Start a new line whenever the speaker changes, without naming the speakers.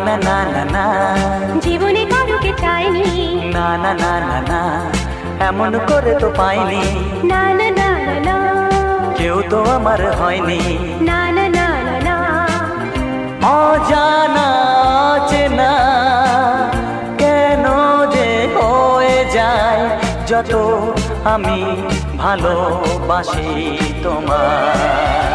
না না না না,
জীবনে কারোকে চাইনি।
না না না না না, এমন করে তো পাইনি।
না না না না না,
কেউ তো আমার হয়নি।
না না না না না,
অজানা চেনা কেন যে হয়ে যায় যত আমি ভালোবাসি তোমায়।